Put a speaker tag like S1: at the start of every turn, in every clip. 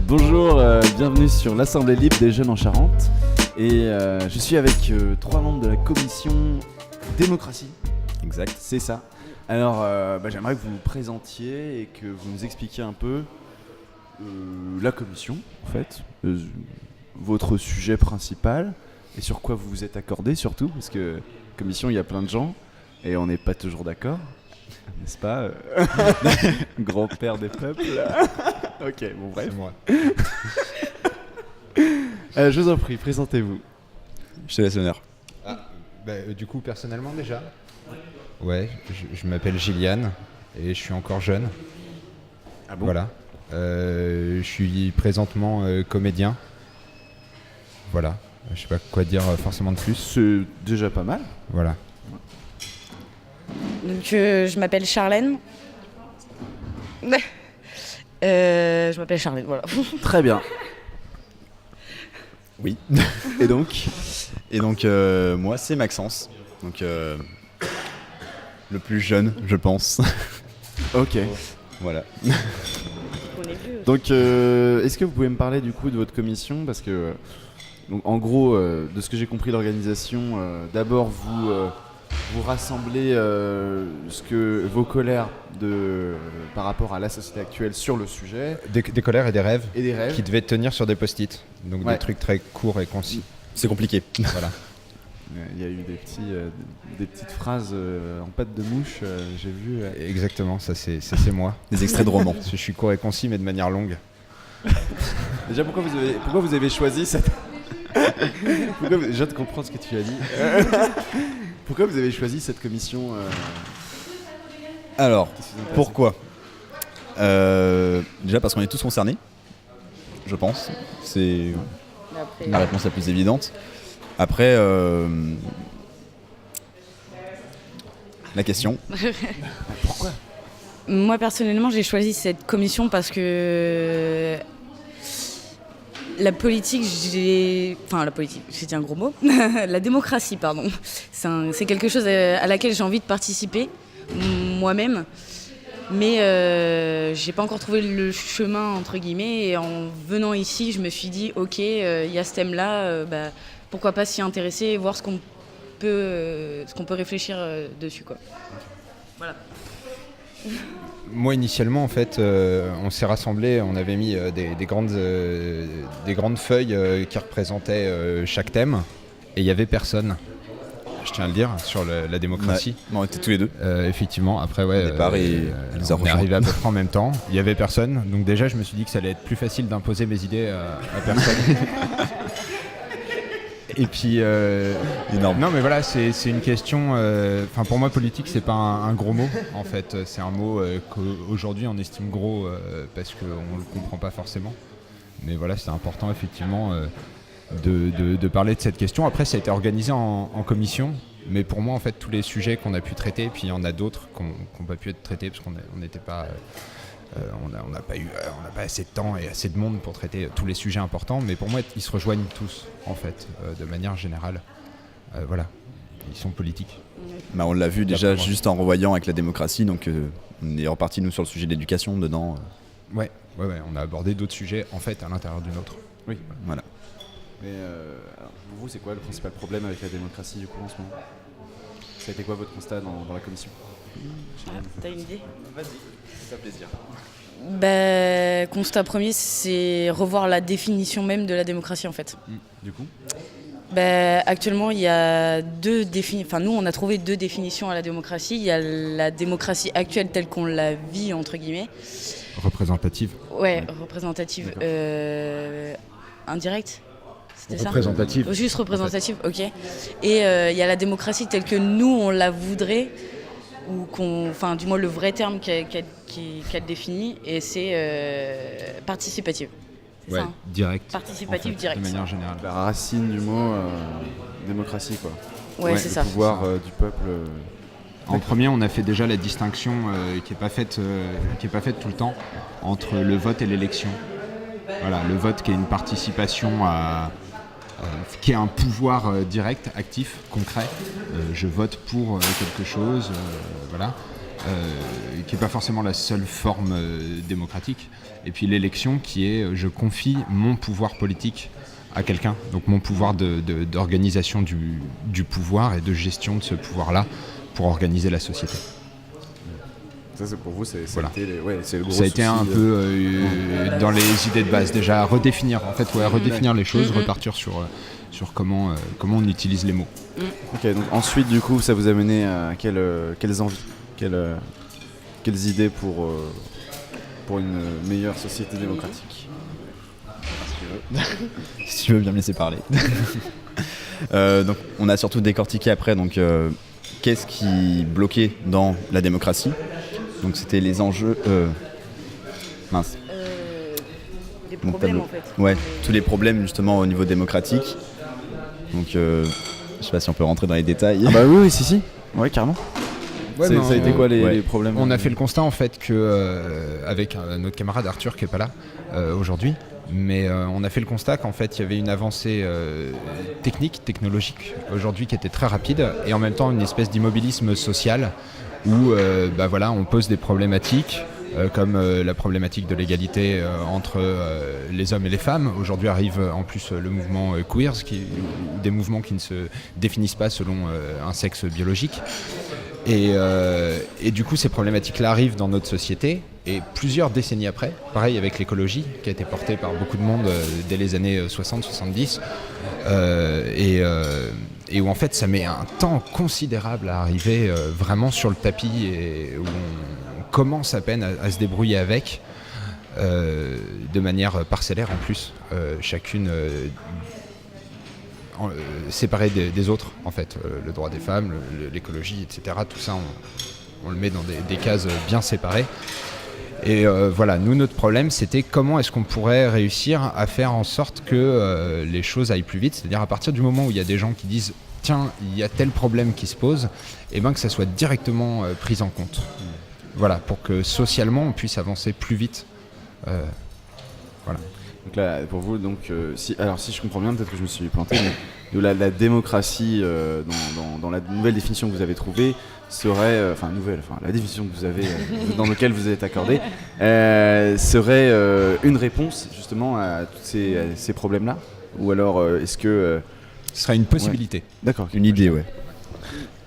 S1: Bonjour, bienvenue sur l'Assemblée libre des jeunes en Charente. Et je suis avec 3 membres de la commission démocratie.
S2: Exact.
S1: C'est ça. Alors, j'aimerais que vous vous présentiez et que vous nous expliquiez un peu la commission, en fait, votre sujet principal et sur quoi vous vous êtes accordé surtout, parce que commission, il y a plein de gens et on n'est pas toujours d'accord, n'est-ce pas grand-père des peuples. Ok, bon bref.
S2: C'est moi.
S1: Je vous en prie, présentez-vous.
S2: Je te laisse l'honneur.
S3: Du coup, personnellement déjà, ouais, je m'appelle Gilliane et je suis encore jeune.
S1: Ah bon ?
S3: Voilà. Je suis présentement comédien. Voilà. Je sais pas quoi dire forcément de plus.
S1: C'est déjà pas mal.
S3: Voilà.
S4: Donc, je m'appelle Charlène. Je m'appelle Charlène, voilà.
S1: Très bien.
S2: Oui.
S1: Et donc
S2: Moi, c'est Maxence. Donc, le plus jeune, je pense.
S1: Ok.
S2: Voilà.
S4: On est vieux.
S1: Donc, est-ce que vous pouvez me parler du coup de votre commission ? Parce que, donc, en gros, de ce que j'ai compris de l'organisation, d'abord vous rassemblez vos colères par rapport à la société actuelle sur le sujet.
S3: Des colères et des rêves
S1: Et des rêves.
S3: qui devaient tenir sur des post-it. Donc
S1: Ouais.
S3: des trucs très courts et concis.
S2: C'est compliqué.
S3: Voilà.
S1: Il y a eu des petites phrases en pâte de mouche, j'ai vu.
S3: Exactement, ça c'est moi.
S2: Des extraits de romans.
S3: Je suis court et concis mais de manière longue.
S1: Déjà, pourquoi vous avez choisi cette... Je viens de comprendre ce que tu as dit. Pourquoi vous avez choisi cette commission
S2: Alors,
S1: qu'est-ce qui vous intéresse ?
S2: pourquoi Déjà parce qu'on est tous concernés, je pense. C'est
S4: Après,
S2: la réponse la plus évidente. Après, la question.
S1: Pourquoi ?
S4: moi, personnellement, j'ai choisi cette commission parce que la politique, j'ai dit un gros mot. La démocratie, pardon. C'est quelque chose à laquelle j'ai envie de participer, moi-même. Mais j'ai pas encore trouvé le chemin, entre guillemets. Et en venant ici, je me suis dit, ok, il y a ce thème-là, pourquoi pas s'y intéresser et voir ce qu'on peut réfléchir dessus, quoi. Voilà.
S3: Moi initialement en fait on s'est rassemblés, on avait mis des grandes feuilles qui représentaient chaque thème et il n'y avait personne, je tiens à le dire, sur la démocratie.
S2: Ouais. On était tous les deux.
S3: Effectivement, après ouais,
S2: Au départ, ils ont
S3: on est
S2: rejoint.
S3: arrivé à peu près en même temps, il n'y avait personne, donc déjà je me suis dit que ça allait être plus facile d'imposer mes idées à personne. Et puis
S2: Énorme.
S3: non mais voilà, c'est une question, pour moi politique c'est pas un gros mot en fait, c'est un mot qu'aujourd'hui on estime gros parce qu'on le comprend pas forcément, mais voilà, c'est important effectivement de parler de cette question. Après ça a été organisé en commission, mais pour moi en fait tous les sujets qu'on a pu traiter, puis il y en a d'autres qui n'ont pas pu être traités parce qu'on n'était pas... on n'a pas assez de temps et assez de monde pour traiter tous les sujets importants, mais pour moi ils se rejoignent tous en fait, de manière générale. Voilà, ils sont politiques.
S2: On l'a vu déjà
S3: D'après moi.
S2: juste en revoyant avec la démocratie, donc on est reparti nous sur le sujet de l'éducation dedans.
S3: Ouais, on a abordé d'autres sujets en fait à l'intérieur d'une autre.
S1: Oui.
S2: Voilà.
S1: Mais alors, pour vous, c'est quoi le principal problème avec la démocratie du coup en ce moment ? Ça a été quoi votre constat dans la commission ?
S4: T'as une idée ?
S1: Vas-y, ça fait plaisir.
S4: Constat premier, c'est revoir la définition même de la démocratie, en fait.
S1: Du coup ?
S4: Actuellement, il y a deux définitions. Enfin, nous, on a trouvé 2 définitions à la démocratie. Il y a la démocratie actuelle telle qu'on la vit, entre guillemets.
S3: Représentative.
S4: Ouais, représentative. Indirecte ? C'était ça ?
S3: Représentative.
S4: Juste représentative, ok. Et il y a la démocratie telle que nous, on la voudrait, ou du moins le vrai terme qu'elle définit, et c'est participative. C'est
S3: Ouais,
S4: ça, hein ?
S3: direct.
S4: Participative,
S3: en fait,
S4: direct.
S3: De manière générale.
S1: La racine du mot démocratie, quoi.
S4: Ouais, c'est
S1: Le
S4: ça.
S1: pouvoir du peuple.
S3: En premier, on a fait déjà la distinction qui n'est pas faite tout le temps entre le vote et l'élection. Voilà, le vote qui est une participation qui est un pouvoir direct, actif, concret. Je vote pour quelque chose, voilà, qui n'est pas forcément la seule forme démocratique. Et puis l'élection qui est je confie mon pouvoir politique à quelqu'un, donc mon pouvoir d'organisation du pouvoir et de gestion de ce pouvoir-là pour organiser la société.
S1: Ça, c'est pour vous, c'est
S3: Voilà.
S1: c'est le gros
S3: Ça a été un
S1: souci,
S3: peu dans les idées de base déjà, redéfinir les choses, repartir sur comment on utilise les mots.
S1: Ok, donc ensuite, du coup, ça vous a mené à quelles envies, quelles idées pour une meilleure société démocratique?
S2: Si tu veux bien me laisser parler. Donc, on a surtout décortiqué après qu'est-ce qui bloquait dans la démocratie. Donc c'était les enjeux... mince.
S4: Des
S2: Mon
S4: problèmes
S2: tableau.
S4: en fait.
S2: Ouais, tous les problèmes justement au niveau démocratique. Donc je sais pas si on peut rentrer dans les détails.
S1: Ah bah oui, si. Ouais, carrément.
S3: Ouais,
S1: ça a été quoi
S2: ouais.
S1: les problèmes?
S3: On a fait le constat en fait que avec notre camarade Arthur qui est pas là aujourd'hui, mais on a fait le constat qu'en fait il y avait une avancée technologique aujourd'hui qui était très rapide et en même temps une espèce d'immobilisme social où on pose des problématiques comme la problématique de l'égalité entre les hommes et les femmes. Aujourd'hui arrive en plus le mouvement queers, des mouvements qui ne se définissent pas selon un sexe biologique. Et du coup, ces problématiques-là arrivent dans notre société. Et plusieurs décennies après, pareil avec l'écologie, qui a été portée par beaucoup de monde dès les années 60-70, et où en fait ça met un temps considérable à arriver vraiment sur le tapis et où on commence à peine à se débrouiller avec, de manière parcellaire en plus, chacune séparée des autres en fait, le droit des femmes, l'écologie, etc. Tout ça on le met dans des cases bien séparées. Et nous, notre problème, c'était comment est-ce qu'on pourrait réussir à faire en sorte que les choses aillent plus vite. C'est-à-dire à partir du moment où il y a des gens qui disent « Tiens, il y a tel problème qui se pose », et que ça soit directement pris en compte. Voilà, pour que socialement, on puisse avancer plus vite. Voilà.
S1: Donc là, pour vous, si je comprends bien, peut-être que je me suis planté, mais la démocratie, dans la nouvelle définition que vous avez trouvée, serait, la définition que vous avez, dans laquelle vous êtes accordé, serait une réponse justement à tous ces problèmes-là? Ou alors est-ce que...
S3: Ce serait une possibilité.
S1: Ouais. D'accord.
S2: Une idée, ouais.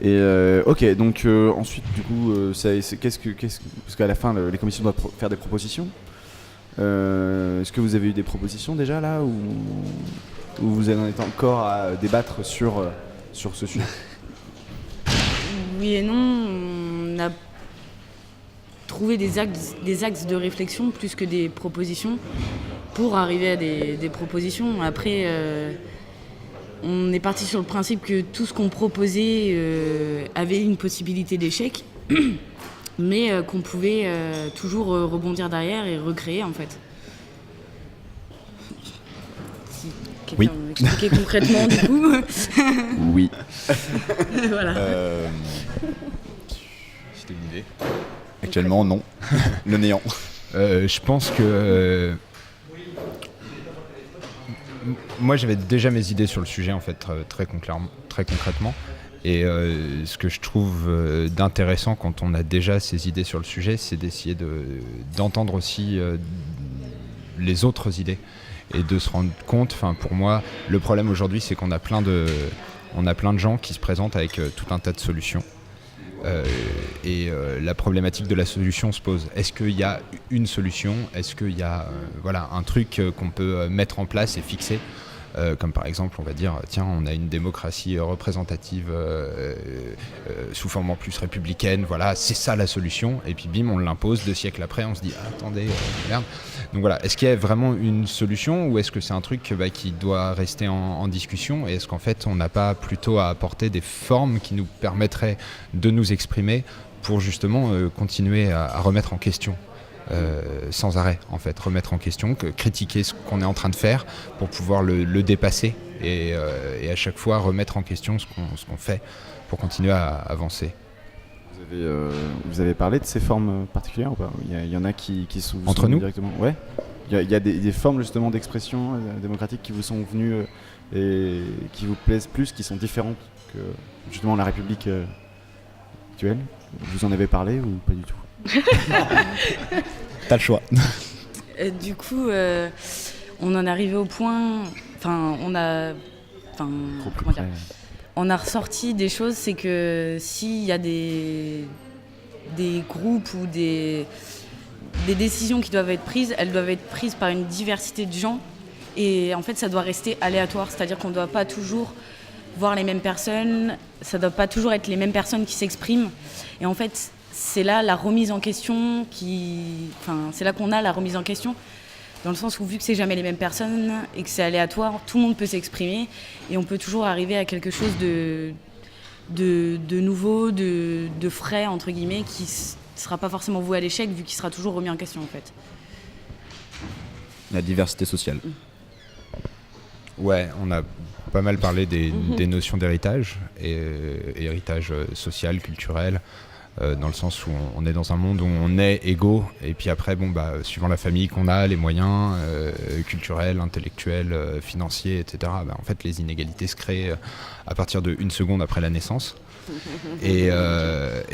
S1: Et ok, donc ensuite, du coup, parce qu'à la fin, les commissions doivent faire des propositions. Est-ce que vous avez eu des propositions déjà là, ou vous en êtes encore à débattre sur ce sujet?
S4: Oui et non, on a trouvé des axes de réflexion plus que des propositions pour arriver à des propositions. Après, on est parti sur le principe que tout ce qu'on proposait avait une possibilité d'échec, mais qu'on pouvait toujours rebondir derrière et recréer en fait. Si quelqu'un veut m'expliquer concrètement du coup.
S2: Oui.
S4: Voilà.
S3: C'était une idée.
S2: Actuellement, non. Le néant.
S3: Je pense que moi j'avais déjà mes idées sur le sujet en fait très concrètement. Et ce que je trouve d'intéressant quand on a déjà ces idées sur le sujet, c'est d'essayer d'entendre aussi les autres idées et de se rendre compte. Enfin, pour moi, le problème aujourd'hui, c'est qu'on a plein de gens qui se présentent avec tout un tas de solutions. La problématique de la solution se pose. Est-ce qu'il y a une solution? Est-ce qu'il y a un truc qu'on peut mettre en place et fixer? Comme par exemple, on va dire, tiens, on a une démocratie représentative sous forme en plus républicaine, voilà, c'est ça la solution. Et puis bim, on l'impose 2 siècles après, on se dit, attendez, merde. Donc voilà, est-ce qu'il y a vraiment une solution ou est-ce que c'est un truc qui doit rester en discussion? Et est-ce qu'en fait, on n'a pas plutôt à apporter des formes qui nous permettraient de nous exprimer pour justement continuer à remettre en question sans arrêt, en fait, remettre en question, critiquer ce qu'on est en train de faire pour pouvoir le dépasser et à chaque fois remettre en question ce qu'on fait pour continuer à avancer.
S1: Vous avez parlé de ces formes particulières ou pas? Il y en a qui sont
S3: entre nous
S1: directement. Ouais. Il y a des formes justement d'expression démocratique qui vous sont venues et qui vous plaisent plus, qui sont différentes que justement la République actuelle. Vous en avez parlé ou pas du tout?
S2: T'as le choix.
S4: Du coup, on en est arrivé au point. Enfin, on a. Enfin, comment dire ? On a ressorti des choses, c'est que s'il y a des groupes ou des décisions qui doivent être prises, elles doivent être prises par une diversité de gens. Et en fait, ça doit rester aléatoire, c'est-à-dire qu'on ne doit pas toujours voir les mêmes personnes, ça ne doit pas toujours être les mêmes personnes qui s'expriment. Et en fait, c'est là la remise en question c'est là qu'on a la remise en question, dans le sens où vu que c'est jamais les mêmes personnes et que c'est aléatoire, tout le monde peut s'exprimer et on peut toujours arriver à quelque chose de nouveau, de frais, entre guillemets, qui ne sera pas forcément voué à l'échec vu qu'il sera toujours remis en question en fait.
S2: La diversité sociale.
S3: Ouais, on a pas mal parlé des notions d'héritage, et héritage social, culturel, dans le sens où on est dans un monde où on est égaux, et puis après, suivant la famille qu'on a, les moyens culturels, intellectuels, financiers, etc., en fait, les inégalités se créent à partir de 1 seconde après la naissance. Et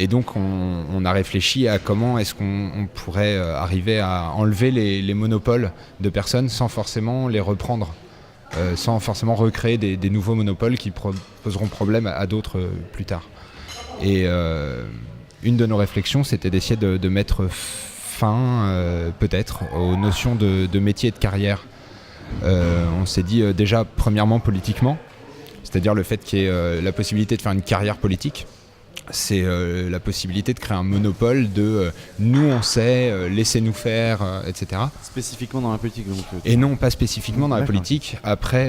S3: donc, on a réfléchi à comment est-ce qu'on pourrait arriver à enlever les monopoles de personnes sans forcément les reprendre. Sans forcément recréer des nouveaux monopoles qui poseront problème à d'autres plus tard. Et une de nos réflexions, c'était d'essayer de mettre fin, peut-être, aux notions de métier et de carrière. On s'est dit déjà, premièrement, politiquement, c'est-à-dire le fait qu'il y ait la possibilité de faire une carrière politique. C'est la possibilité de créer un monopole de nous on sait, laissez-nous faire, etc.
S1: Spécifiquement dans la politique donc.
S3: Et non, pas spécifiquement dans la
S1: D'accord.
S3: politique. Après,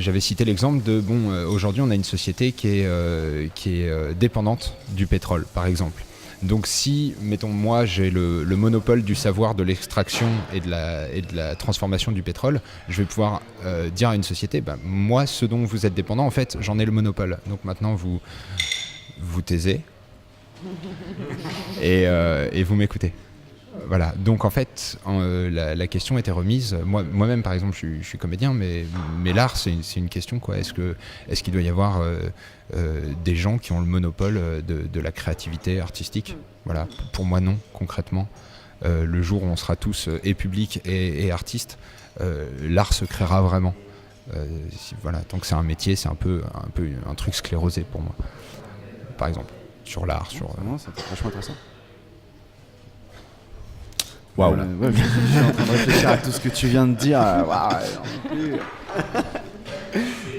S3: j'avais cité l'exemple de aujourd'hui on a une société qui est dépendante du pétrole, par exemple. Donc si, mettons, moi j'ai le monopole du savoir de l'extraction et de la transformation du pétrole, je vais pouvoir dire à une société, moi ce dont vous êtes dépendant, en fait, j'en ai le monopole. Donc maintenant vous taisez et vous m'écoutez. Voilà, donc en fait, la question était remise. Moi-même, par exemple, je suis comédien, mais l'art, c'est une question, quoi. Est-ce qu'il doit y avoir des gens qui ont le monopole de la créativité artistique ? Voilà, pour moi, non, concrètement. Le jour où on sera tous et public et artistes, l'art se créera vraiment. Voilà, tant que c'est un métier, c'est un peu un truc sclérosé pour moi. Par exemple, sur l'art,
S1: C'est vachement intéressant.
S2: Waouh.
S1: Je suis en train de réfléchir à tout ce que tu viens de dire. Waouh, j'en peux plus.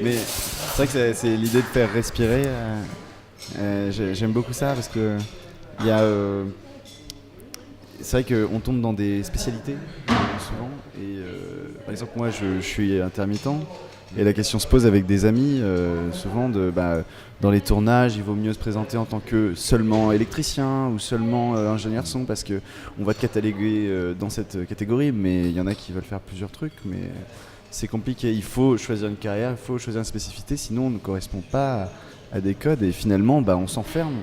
S1: Mais c'est vrai que c'est l'idée de faire respirer. J'aime beaucoup ça parce que il y a. C'est vrai qu'on tombe dans des spécialités souvent. Et par exemple, moi, je suis intermittent. Et la question se pose avec des amis, souvent, dans les tournages, il vaut mieux se présenter en tant que seulement électricien ou seulement ingénieur son, parce qu'on va te cataloguer dans cette catégorie, mais il y en a qui veulent faire plusieurs trucs, mais c'est compliqué. Il faut choisir une carrière, il faut choisir une spécificité, sinon on ne correspond pas à des codes, et finalement, on s'enferme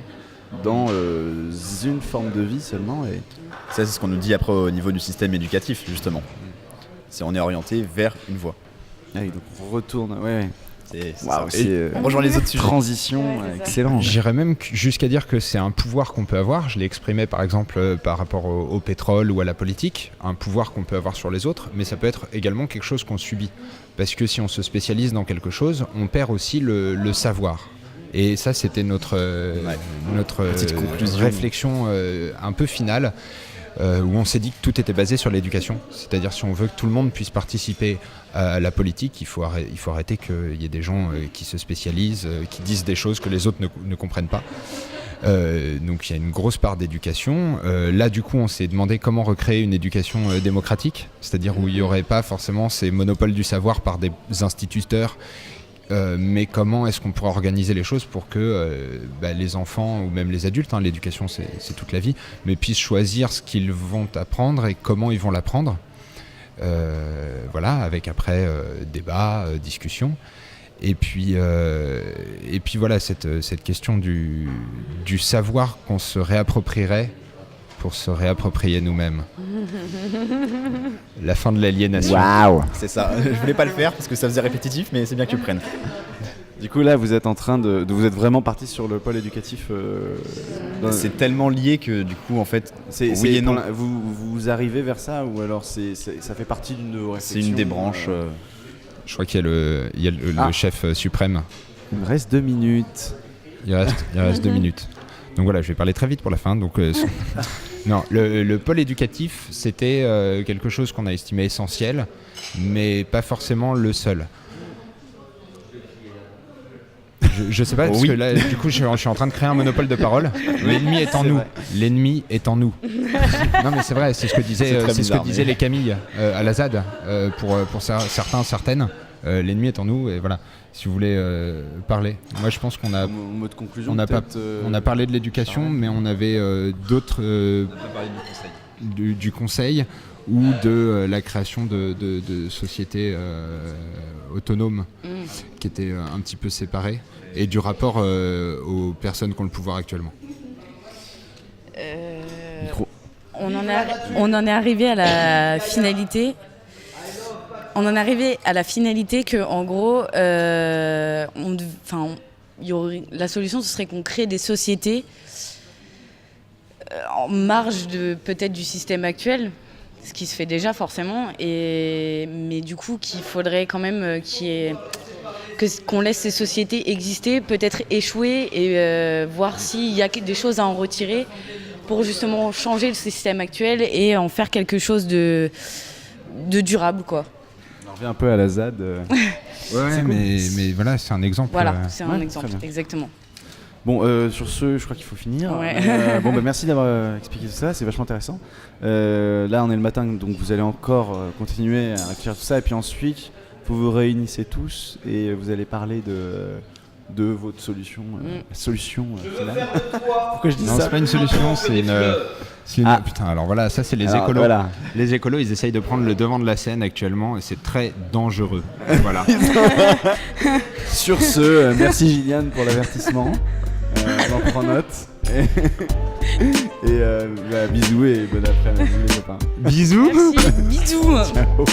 S1: dans une forme de vie seulement. Et...
S2: Ça, c'est ce qu'on nous dit après au niveau du système éducatif, justement. On est orienté vers une voie.
S1: Ah oui, donc on retourne, ouais.
S2: On rejoint les autres sujets.
S1: Transition, excellent.
S3: J'irais même jusqu'à dire que c'est un pouvoir qu'on peut avoir. Je l'ai exprimé par exemple par rapport au pétrole ou à la politique, un pouvoir qu'on peut avoir sur les autres, mais ça peut être également quelque chose qu'on subit. Parce que si on se spécialise dans quelque chose, on perd aussi le savoir. Et ça, c'était notre réflexion un peu finale. Où on s'est dit que tout était basé sur l'éducation. C'est-à-dire si on veut que tout le monde puisse participer à la politique, il faut arrêter qu'il y ait des gens qui se spécialisent, qui disent des choses que les autres ne comprennent pas. Donc il y a une grosse part d'éducation. Là du coup on s'est demandé comment recréer une éducation démocratique, c'est-à-dire où il n'y aurait pas forcément ces monopoles du savoir par des instituteurs, mais comment est-ce qu'on pourrait organiser les choses pour que les enfants ou même les adultes, l'éducation c'est toute la vie, mais puissent choisir ce qu'ils vont apprendre et comment ils vont l'apprendre. Voilà, avec après débat, discussion. Et puis voilà, cette question du savoir qu'on se réapproprierait pour se réapproprier nous-mêmes. La fin de l'aliénation.
S2: Waouh. C'est ça. Je voulais pas le faire parce que ça faisait répétitif, mais c'est bien que tu le prennes.
S1: Du coup, là, vous êtes en train vous êtes vraiment parti sur le pôle éducatif.
S2: C'est tellement lié que du coup, en fait,
S1: oui
S2: et non.
S1: Vous arrivez vers ça ou alors ça fait partie d'une de vos réflexions?
S2: C'est une des branches.
S3: Je crois qu'il y a le chef suprême.
S1: Il me reste 2 minutes.
S3: Il reste 2 minutes. Donc voilà, je vais parler très vite pour la fin. Donc, non, le pôle éducatif, c'était quelque chose qu'on a estimé essentiel, mais pas forcément le seul. Je sais pas, parce que là, du coup, je suis en train de créer un monopole de parole. L'ennemi est en nous.
S1: Vrai.
S3: L'ennemi est en nous. Non, mais c'est vrai, c'est ce que disaient les Camille à la ZAD. Pour certains, certaines, l'ennemi est en nous. Et voilà, si vous voulez parler. Moi, je pense qu'on a.
S1: En mode conclusion,
S3: On a parlé de l'éducation, mais on avait d'autres.
S2: On a parlé
S3: du conseil ou de la création de sociétés autonomes qui étaient un petit peu séparées, et du rapport aux personnes qui ont le pouvoir actuellement.
S4: On en est arrivé à la finalité. On en est arrivé à la finalité que, en gros, la solution, ce serait qu'on crée des sociétés en marge peut-être du système actuel, ce qui se fait déjà forcément, mais du coup qu'il faudrait quand même qu'on laisse ces sociétés exister, peut-être échouer et voir s'il y a des choses à en retirer pour justement changer le système actuel et en faire quelque chose de durable, quoi.
S1: On revient un peu à la ZAD.
S3: Ouais, mais voilà, c'est un exemple.
S4: Voilà, c'est un exemple, exactement.
S1: Bon, sur ce, je crois qu'il faut finir.
S4: Ouais.
S1: Merci d'avoir expliqué tout ça, c'est vachement intéressant. Là, on est le matin, donc vous allez encore continuer à réfléchir à tout ça, et puis ensuite, vous vous réunissez tous et vous allez parler de votre solution, finale. Pourquoi je dis
S3: Non,
S1: ça?
S3: c'est pas une solution, c'est une. Putain, alors voilà, ça c'est les écolos.
S1: Voilà.
S3: Les écolos, ils essayent de prendre le devant de la scène actuellement et c'est très dangereux. Voilà.
S1: Sur ce, merci Gilliane pour l'avertissement. On en prend note. Et bisous et bon après-midi les copains.
S3: Bisous.
S4: Merci, bisous.
S1: Ciao.